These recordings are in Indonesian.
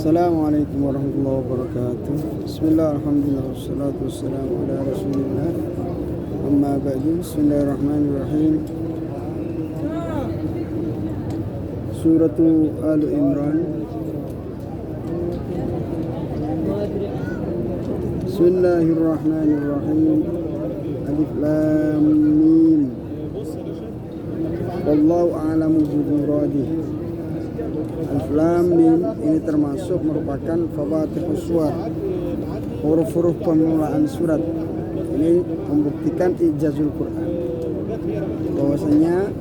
Assalamualaikum warahmatullahi wabarakatuh. Bismillah, alhamdulillah, wassalatu wassalamu ala rasulillah. Amma ba'du, bismillahirrahmanirrahim. Suratu Ali Imran. Bismillahirrahmanirrahim. Alif Lam Mim. Wallahu a'lamu bimuradih. Alif Lam Mim ini termasuk merupakan fawaatihus suwar, huruf-huruf permulaan surat. Ini membuktikan ijazul Quran, bahwasanya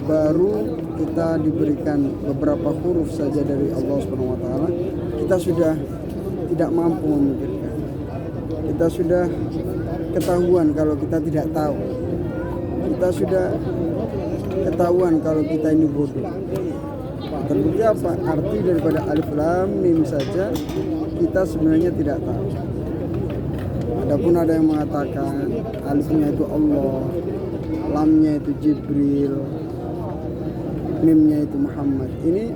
baru kita diberikan beberapa huruf saja dari Allah Subhanahu wa taala, kita sudah tidak mampu memikirkan. Kita sudah ketahuan kalau kita tidak tahu. Kita sudah ketahuan kalau kita ini bodoh. Terbukti apa? Arti daripada Alif Lam Mim saja kita sebenarnya tidak tahu. Adapun ada yang mengatakan alifnya itu Allah, lamnya itu Jibril, mimnya itu Muhammad. Ini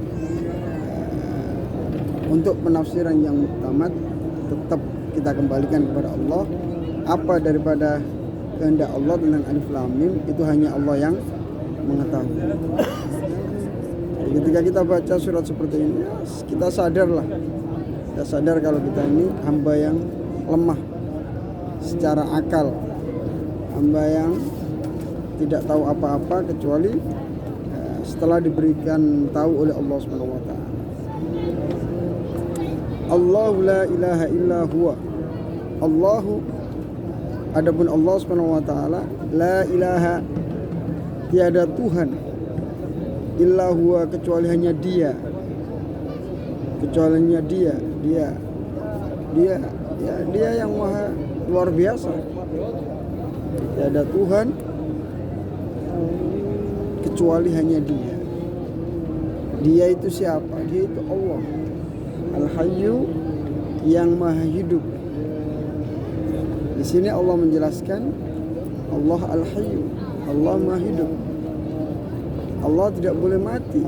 untuk penafsiran yang muktamad, tetap kita kembalikan kepada Allah. Apa daripada kehendak Allah tentang Alif Lam Mim itu hanya Allah yang mengetahui. Ketika kita baca surat seperti ini, kita sadarlah. Kita sadar kalau kita ini hamba yang lemah secara akal, hamba yang tidak tahu apa-apa kecuali setelah diberikan tahu oleh Allah Subhanahu wa taala. Allahu la ilaha illa huwa. Allahu, adapun Allah Subhanahu wa taala, la ilaha, tiada Tuhan, illa huwa, kecuali hanya Dia. Kecuali hanya Dia. Dia yang maha luar biasa. Tiada Tuhan kecuali hanya Dia. Dia itu siapa? Dia itu Allah Al-Hayyu, yang maha hidup. Di sini Allah menjelaskan Allah Al-Hayyu, Allah maha hidup. Allah tidak boleh mati.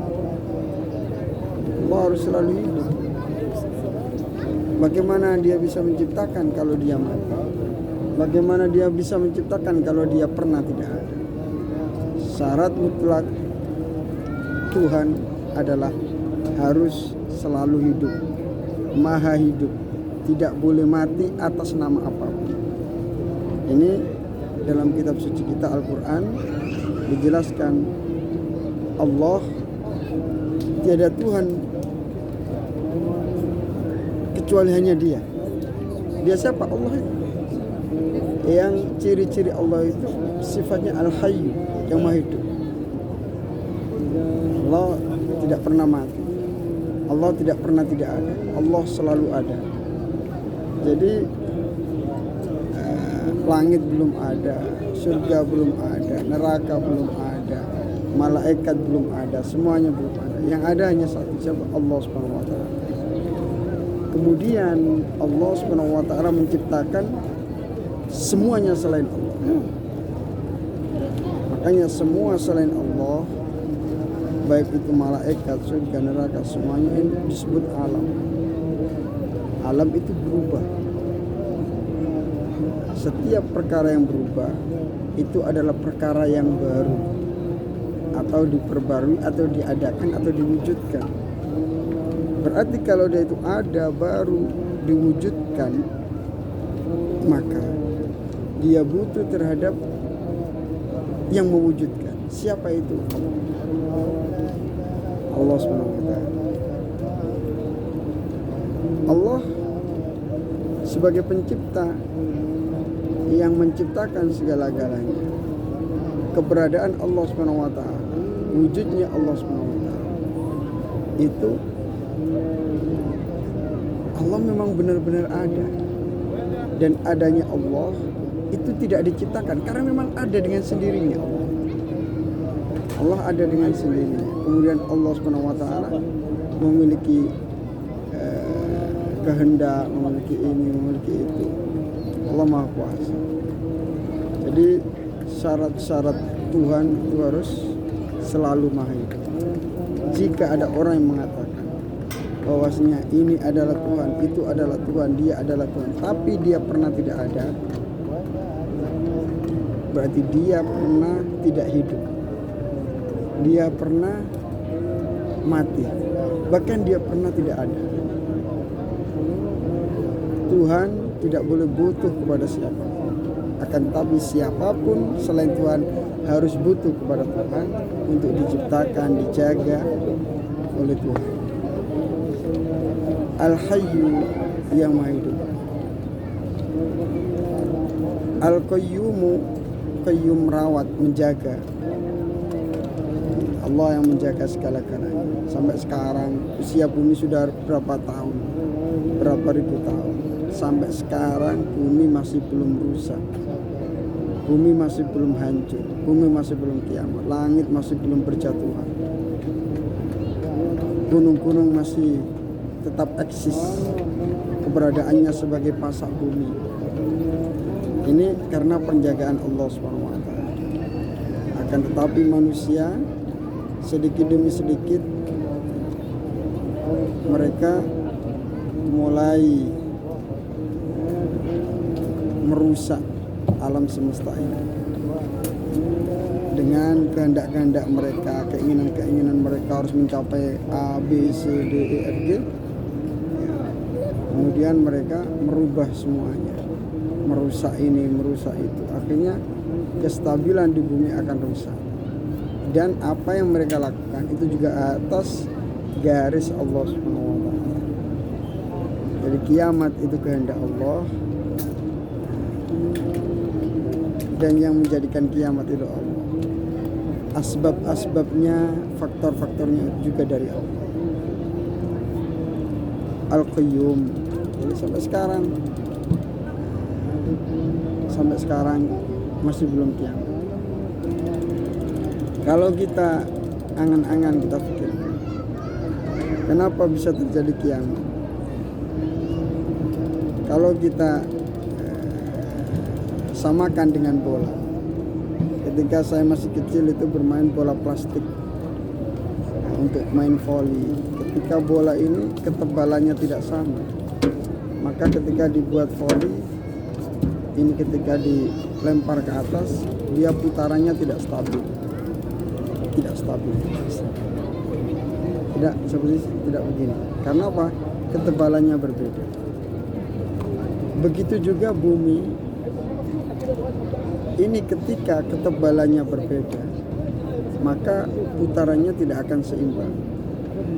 Allah harus selalu hidup. Bagaimana Dia bisa menciptakan kalau Dia mati? Bagaimana Dia bisa menciptakan kalau Dia pernah tidak ada? Syarat mutlak Tuhan adalah harus selalu hidup, maha hidup, tidak boleh mati atas nama apapun. Ini dalam kitab suci kita Al-Quran dijelaskan, Allah tiada Tuhan kecuali hanya Dia. Dia siapa? Allah itu. Yang ciri-ciri Allah itu sifatnya Al-Hayyu, yang maha hidup. Allah tidak pernah mati. Allah tidak pernah tidak ada. Allah selalu ada. Jadi langit belum ada, surga belum ada, neraka belum ada, malaikat belum ada, semuanya belum ada. Yang ada hanya satu, siapa? Allah Subhanahu wa taala. Kemudian Allah Subhanahu wa taala menciptakan semuanya selain Allah. Makanya semua selain Allah, baik itu malaikat, surga, neraka, semuanya ini disebut alam. Alam itu berubah. Setiap perkara yang berubah itu adalah perkara yang baru, atau diperbarui, atau diadakan, atau diwujudkan. Berarti kalau dia itu ada, baru, diwujudkan, maka dia butuh terhadap yang mewujudkan. Siapa itu? Allah Subhanahu wa taala. Allah sebagai pencipta yang menciptakan segala-galanya. Keberadaan Allah Subhanahu wa taala, wujudnya Allah Subhanahu wa taala, itu Allah memang benar-benar ada. Dan adanya Allah itu tidak diciptakan, karena memang ada dengan sendirinya. Allah ada dengan sendirinya. Kemudian Allah Subhanahu wa taala memiliki kehendak, memiliki ini, memiliki itu. Allah Maha Kuasa. Jadi syarat-syarat Tuhan itu harus selalu maha hidup. Jika ada orang yang mengatakan bahwasanya ini adalah Tuhan, itu adalah Tuhan, dia adalah Tuhan, tapi dia pernah tidak ada, berarti dia pernah tidak hidup, dia pernah mati, bahkan dia pernah tidak ada. Tuhan tidak boleh butuh kepada siapapun, akan tapi siapapun selain Tuhan harus butuh kepada Tuhan untuk diciptakan, dijaga oleh Tuhan. Al-Hayyu yang Maha Hidup. Al-Qayyumu, Qayyum merawat, menjaga. Allah yang menjaga segala-galanya. Sampai sekarang usia bumi sudah berapa tahun, berapa ribu tahun. Sampai sekarang bumi masih belum rusak, bumi masih belum hancur, bumi masih belum kiamat, langit masih belum berjatuhan, gunung-gunung masih tetap eksis keberadaannya sebagai pasak bumi. Ini karena penjagaan Allah SWT. Akan tetapi manusia sedikit demi sedikit mereka mulai merusak alam semesta ini dengan kehendak-kehendak mereka, keinginan-keinginan mereka harus mencapai A, B, C, D, E, F, G. Kemudian mereka merubah semuanya, merusak ini, merusak itu. Akhirnya kestabilan di bumi akan rusak. Dan apa yang mereka lakukan itu juga atas garis Allah SWT. Jadi kiamat itu kehendak Allah, dan yang menjadikan kiamat itu Allah. Asbab-asbabnya, faktor-faktornya juga dari Allah. Al-Qayyum. Jadi sampai sekarang masih belum kiamat. Kalau kita angan-angan, kita pikir, kenapa bisa terjadi kiamat? Kalau kita samakan dengan bola. Ketika saya masih kecil itu bermain bola plastik untuk main voli. Ketika bola ini ketebalannya tidak sama, maka ketika dibuat voli ini, ketika dilempar ke atas, dia putarannya tidak stabil, tidak seperti tidak begini. Karena apa? Ketebalannya berbeda. Begitu juga bumi ini, ketika ketebalannya berbeda, maka putarannya tidak akan seimbang.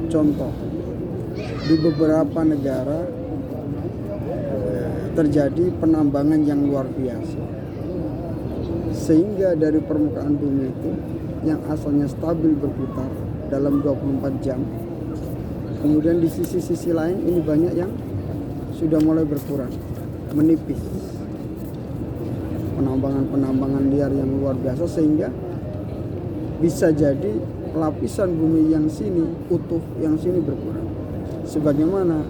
Contoh, di beberapa negara terjadi penambangan yang luar biasa, sehingga dari permukaan bumi itu yang asalnya stabil berputar dalam 24 jam, kemudian di sisi-sisi lain ini banyak yang sudah mulai berkurang, menipis. Penambangan liar yang luar biasa, sehingga bisa jadi lapisan bumi yang sini utuh, yang sini berkurang. Sebagaimana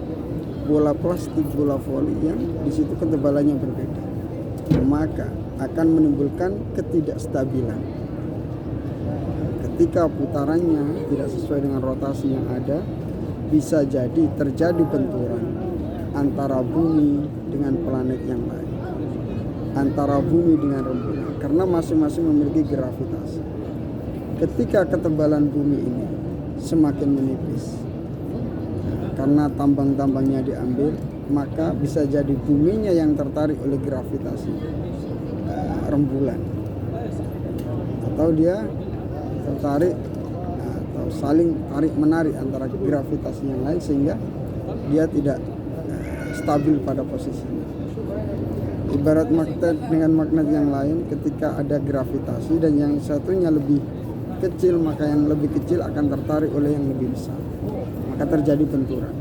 bola plastik, bola voli yang di situ ketebalannya berbeda, maka akan menimbulkan ketidakstabilan. Ketika putarannya tidak sesuai dengan rotasi yang ada, bisa jadi terjadi benturan antara bumi dengan planet yang lain, antara bumi dengan rembulan, karena masing-masing memiliki gravitasi. Ketika ketebalan bumi ini semakin menipis karena tambang-tambangnya diambil, maka bisa jadi buminya yang tertarik oleh gravitasi rembulan, atau dia tertarik atau saling tarik menarik antara gravitasi yang lain, sehingga dia tidak stabil pada posisinya. Ibarat magnet dengan magnet yang lain, ketika ada gravitasi dan yang satunya lebih kecil, maka yang lebih kecil akan tertarik oleh yang lebih besar, maka terjadi benturan.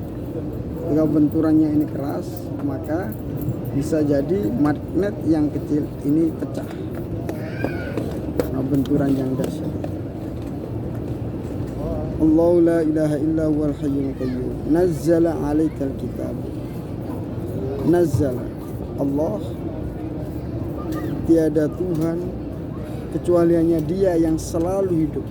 Jika benturannya ini keras, maka bisa jadi magnet yang kecil ini pecah karena benturan yang dahsyat. Allahu la ilaha illa huwal hayyul qayyum. Nazzala 'alaikal kitab. Nazzala, Allah, tiada Tuhan kecuali hanya Dia yang selalu hidup.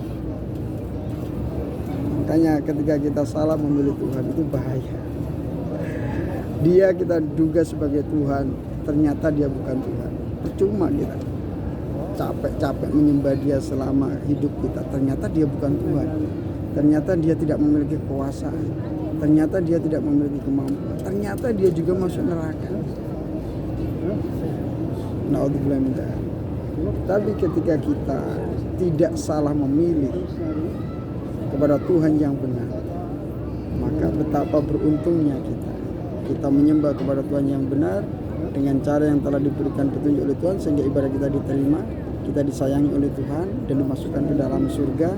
Makanya ketika kita salah memilih Tuhan itu bahaya. Dia kita duga sebagai Tuhan, ternyata dia bukan Tuhan. Percuma kita capek-capek menyembah dia selama hidup kita, ternyata dia bukan Tuhan. Ternyata dia tidak memiliki kekuasaan. Ternyata dia tidak memiliki kemampuan. Ternyata dia juga masuk neraka. Naudzubillah min dzalik. Tapi ketika kita tidak salah memilih kepada Tuhan yang benar, maka betapa beruntungnya kita menyembah kepada Tuhan yang benar dengan cara yang telah diberikan petunjuk oleh Tuhan, sehingga ibadah kita diterima, kita disayangi oleh Tuhan dan dimasukkan ke dalam surga.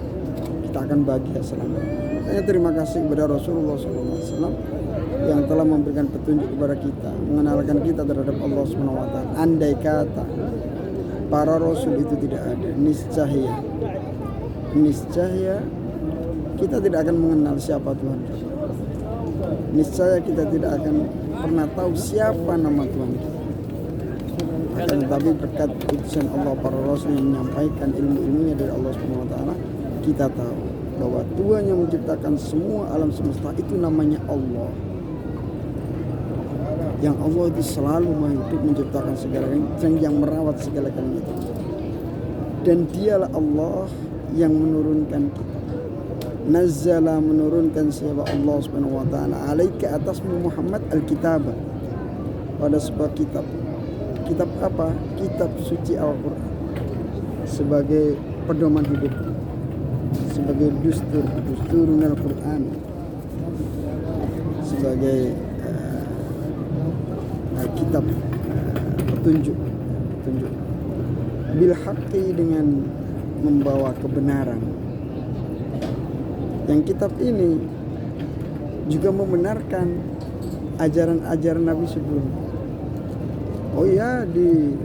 Kita akan bahagia selamanya. Makanya terima kasih kepada Rasulullah SAW yang telah memberikan petunjuk kepada kita, mengenalkan kita terhadap Allah SWT. Andai kata para Rasul itu tidak ada, niscaya kita tidak akan mengenal siapa Tuhan kita. Niscaya kita tidak akan pernah tahu siapa nama Tuhan kita. Akan tetapi berkat utusan Allah, para Rasul yang menyampaikan ilmu-ilmunya dari Allah SWT, kita tahu bahwa Tuhan yang menciptakan semua alam semesta itu namanya Allah. Yang Allah itu selalu menghidup, menciptakan segala-galanya, yang merawat segala-galanya itu. Dan dialah Allah yang menurunkan kita. Nazzala, menurunkan siapa Allah Subhanahu wa taala, alaika, atasmu Muhammad, al-kitabah, pada sebuah kitab. Kitab apa? Kitab suci Al-Qur'an. Sebagai pedoman hidup, sebagai dusturun Al-Qur'an, sebagai kitab petunjuk bil haqqi, dengan membawa kebenaran. Yang kitab ini juga membenarkan ajaran-ajaran Nabi sebelumnya. Oh ya, di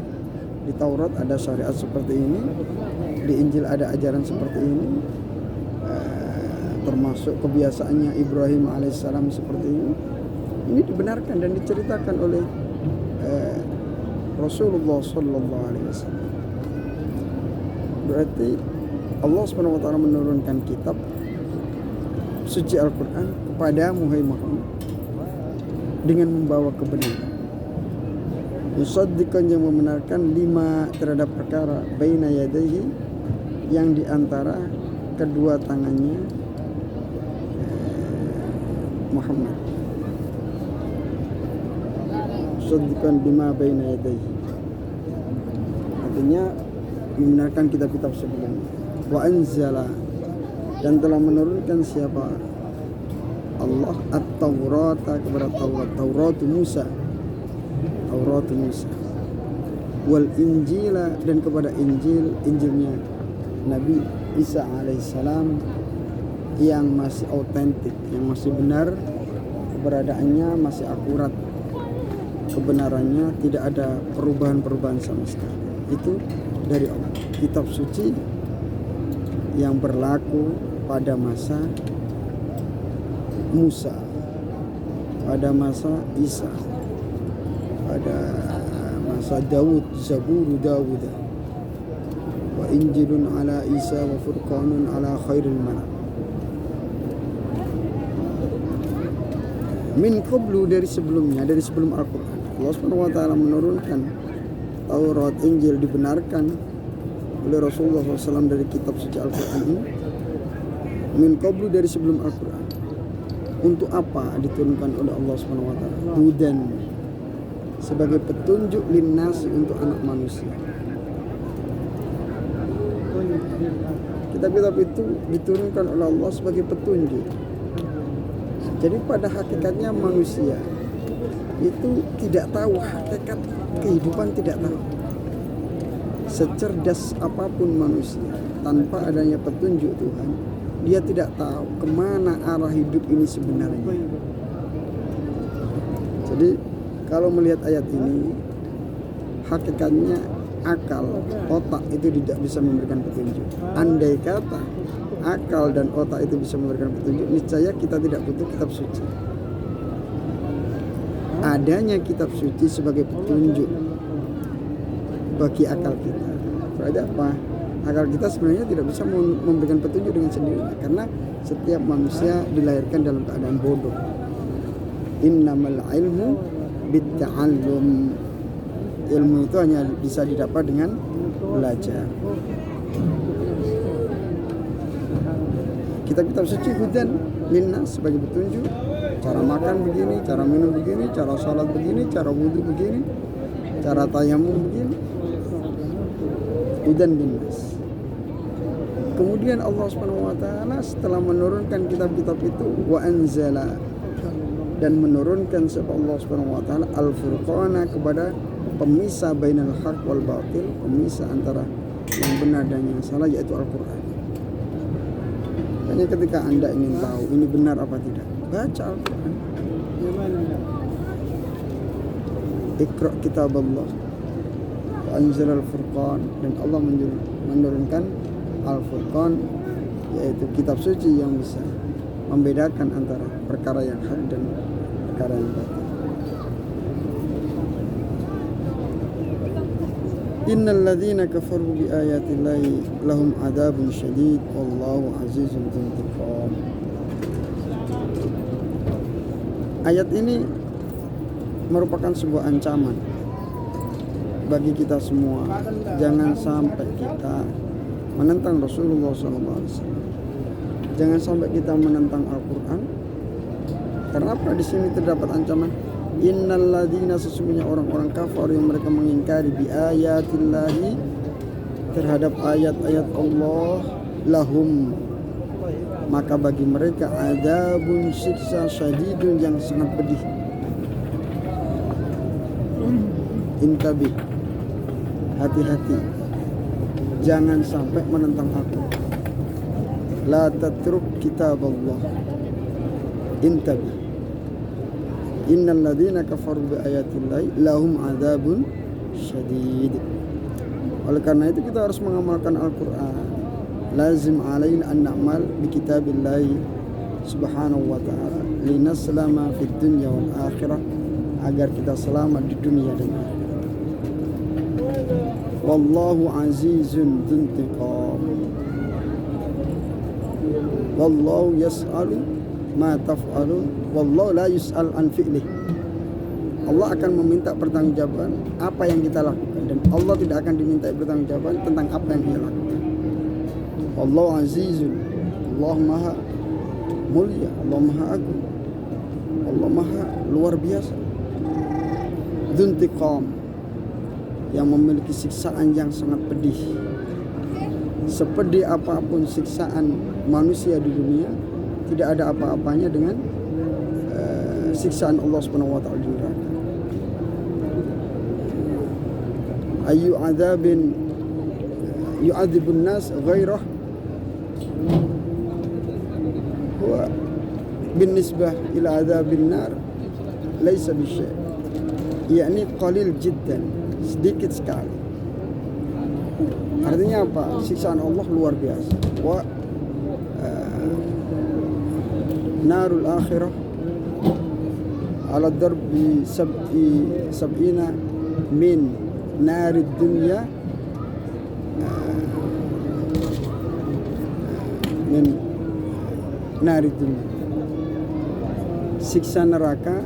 Taurat ada syariat seperti ini, di Injil ada ajaran seperti ini, termasuk kebiasaannya Ibrahim alaihissalam seperti ini. Ini dibenarkan dan diceritakan oleh Rasulullah Sallallahu Alaihi Wasallam. Berarti Allah SWT menurunkan kitab suci Al-Quran kepada Muhammad dengan membawa kebenaran. Musaddiqan, yang membenarkan, lima, terhadap perkara, baina yadayhi, yang diantara kedua tangannya Muhammad. Musaddiqan bima baina yadayhi, artinya membenarkan kitab-kitab sebelumnya. Wa anzala, dan telah menurunkan siapa Allah at-Taurata, kepada Taurat Musa, wal Injila, dan kepada Injilnya Nabi Isa alaihissalam, yang masih autentik, yang masih benar, keberadaannya masih akurat, kebenarannya tidak ada perubahan-perubahan sama sekali. Itu dari Allah, kitab suci yang berlaku pada masa Musa, pada masa Isa, pada masa Daud, Zabur Dawud, wa Injilun ala Isa wa Furqanun ala khairil malak. Min qablu, dari sebelumnya, dari sebelum Al-Quran, Allah SWT menurunkan Taurat, Injil, dibenarkan oleh Rasulullah SAW dari kitab suci Al-Quran ini. Min qablu, dari sebelum Al-Quran. Untuk apa diturunkan oleh Allah SWT? Hudan, sebagai petunjuk linnas, untuk anak manusia. Kitab-kitab itu diturunkan oleh Allah sebagai petunjuk. Jadi pada hakikatnya manusia itu tidak tahu hakikat kehidupan, tidak tahu. Secerdas apapun manusia, tanpa adanya petunjuk Tuhan, dia tidak tahu kemana arah hidup ini sebenarnya. Jadi kalau melihat ayat ini, hakikatnya akal, otak itu tidak bisa memberikan petunjuk. Andai kata akal dan otak itu bisa memberikan petunjuk, niscaya kita tidak butuh kitab suci. Adanya kitab suci sebagai petunjuk bagi akal kita. Berarti apa? Akal kita sebenarnya tidak bisa memberikan petunjuk dengan sendirinya, karena setiap manusia dilahirkan dalam keadaan bodoh. Innamal ilmu bitta'allum. Ilmu itu hanya bisa didapat dengan belajar. Kitab-kitab suci hudan linnas sebagai petunjuk. Cara makan begini, cara minum begini, cara sholat begini, cara wudhu begini, cara tayamum begini. Hudan linnas. Kemudian Allah Subhanahu wa taala setelah menurunkan kitab-kitab itu wa anzala, dan menurunkan sebab Allah Subhanahu wa taala al-furqana, kepada pemisah bainal haq wal batil, pemisah antara yang benar dan yang salah, yaitu Al-Qur'an. Hanya ketika Anda ingin tahu ini benar apa tidak, baca Al-Qur'an. Iqra kitab Allah wa anzala al-furqan, dan Allah menurunkan Al-Furqan, yaitu kitab suci yang bisa membedakan antara perkara yang hak dan perkara yang batil. Innal ladzina kafaru bi ayatillahi lahum adzabun syadid wallahu azizun dzuntiqam. Ayat ini merupakan sebuah ancaman bagi kita semua. Jangan sampai kita menentang Rasulullah SAW. Jangan sampai kita menentang Al-Quran. Karena apa? Di sini terdapat ancaman. Innal ladzina, sesungguhnya orang-orang kafir yang mereka mengingkari bi ayatillahi, terhadap ayat-ayat Allah, lahum, maka bagi mereka adzabun, siksa, syadidun, yang sangat pedih. Intabi, hati-hati, jangan sampai menentang aku. La tatruk kitab Allah. Intabi. Innal ladzina kafaru bi ayatillahi lahum adzabun syadid. Oleh karena itu kita harus mengamalkan Al-Qur'an. Lazim alaina an na'mal bi kitabillahi subhanahu wa ta'ala linaslama fid dunya wal akhirah, agar kita selamat di dunia dan akhirat. Wallahu azizun dzuntiqam. Wallahu yas'alu ma taf'alun wallahu la yus'al an fi'lih. Allah akan meminta pertanggungjawaban apa yang kita lakukan, dan Allah tidak akan diminta pertanggungjawaban tentang apa yang dia lakukan. Wallahu azizun, Allah maha mulia, Allah maha agung, Allah maha luar biasa. Dzuntiqam, yang memiliki siksaan yang sangat pedih. Sepedih apapun siksaan manusia di dunia, tidak ada apa-apanya dengan siksaan Allah Subhanahu wa taala di neraka. Ayu adzabin yu'adzibun nas ghairah huwa binisbah ila adzabin nar laisa bisyai', yakni qalil jiddan, sedikit sekali. Artinya apa? Siksaan Allah luar biasa. Wa narul akhirah ala darbi sab'ina min narid dunya min narid dunya. Siksa neraka,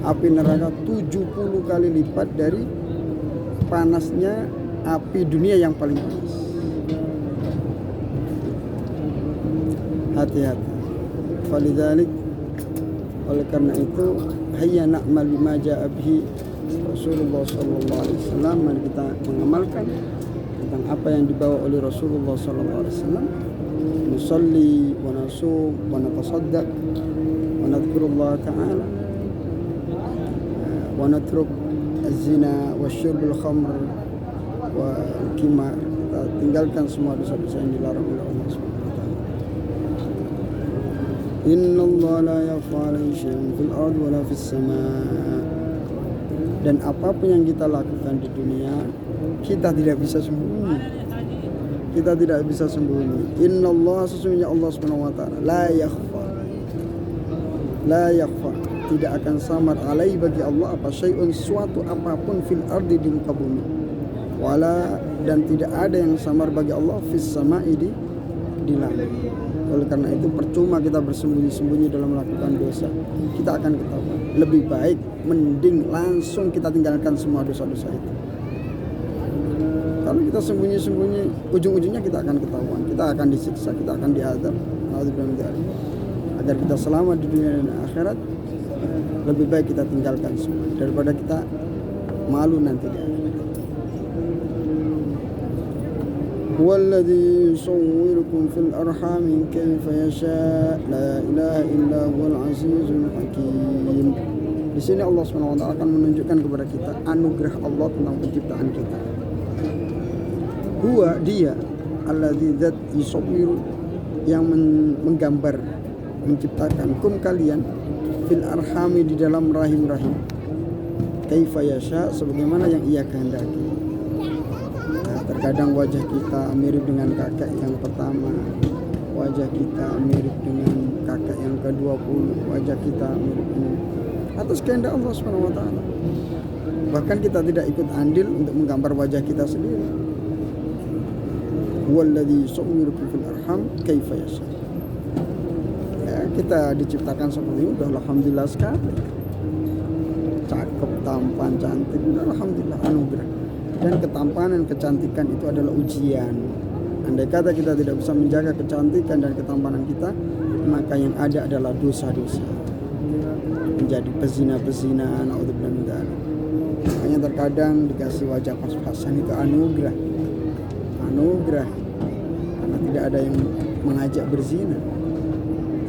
api neraka 70 kali lipat dari panasnya api dunia yang paling panas. Hati-hati. Falidzalik, oleh karena itu, hayya na'mal bima ja'a bihi Rasulullah sallallahu alaihi wasallam. Mari kita mengamalkan tentang apa yang dibawa oleh Rasulullah sallallahu alaihi wasallam. Nusalli wa nasum wa natasaddaq wa nadhkurullah ta'ala wa natruk az-zina wa syurbul khamr wa al-qimar. Kita tinggalkan semua dosa-dosa yang dilarang oleh Allah SWT. Inna Allah la yakhfa alaihi syai'un fil ardi wa la fis sama'. Dan apapun yang kita lakukan di dunia, kita tidak bisa sembunyi. Kita tidak bisa sembunyi. Inna Allah, sesungguhnya Allah Subhanahu wa taala, la yakhfa, tidak akan samar alaihi bagi Allah apa syai'un, suatu apapun, fil ardi, di muka bumi. wala dan tidak ada yang samar bagi Allah fis sama'i di langit. Oleh karena itu percuma kita bersembunyi-sembunyi dalam melakukan dosa, kita akan ketahuan. Lebih baik mending langsung kita tinggalkan semua dosa-dosa itu. Kalau kita sembunyi-sembunyi, ujung-ujungnya kita akan ketahuan, kita akan disiksa, kita akan diazab. Agar kita selamat di dunia dan akhirat, lebih baik kita tinggalkan semua daripada kita malu nanti di akhirat. Walladzi yusawwirukum fil arhami kaifa yasha la ilaha illa huwal azizul hakim. Di sini Allah SWT akan menunjukkan kepada kita anugerah Allah tentang penciptaan kita. Huwa dia alladzi dzat yusawwiru yang menggambar, menciptakan kum kalian fil arhami di dalam rahim-rahim kaifa yasha sebagaimana yang ia kehendaki. Terkadang wajah kita mirip dengan kakak yang pertama, wajah kita mirip dengan kakak yang ke-20, wajah kita mirip dengan atas kehendak Allah SWT. Bahkan kita tidak ikut andil untuk menggambar wajah kita sendiri. Walladzi yusawwirukum fil arham kaifa yasha. Ya, kita diciptakan seperti ini udah alhamdulillah sekali. Cakep, tampan, cantik, udah alhamdulillah anugerah. Dan ketampanan, kecantikan itu adalah ujian. Andai kata kita tidak bisa menjaga kecantikan dan ketampanan kita, maka yang ada adalah dosa-dosa. Menjadi pezina-pezina, naudzubillah min dzalik. Makanya terkadang dikasih wajah pas-pasan itu anugerah. Anugerah. Karena tidak ada yang mengajak berzina.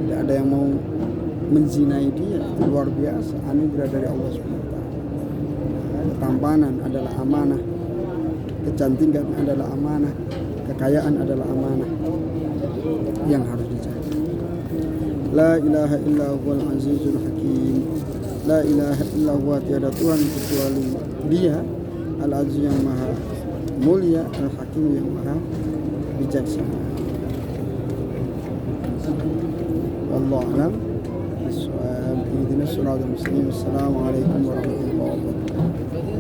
Tidak ada yang mau menzinai dia. Itu luar biasa. Anugerah dari Allah SWT. Ketampanan adalah amanah. Kecantikan adalah amanah, kekayaan adalah amanah yang harus dijaga. La ilaha illa huwal azizul hakim. La ilaha illa huwa, tiada Tuhan kecuali Dia, al-aziz yang maha mulia, al-hakim yang maha bijaksana. Wallahu a'lam bishawab. Ihdinas siratal mustaqim. Assalamualaikum warahmatullahi wabarakatuh.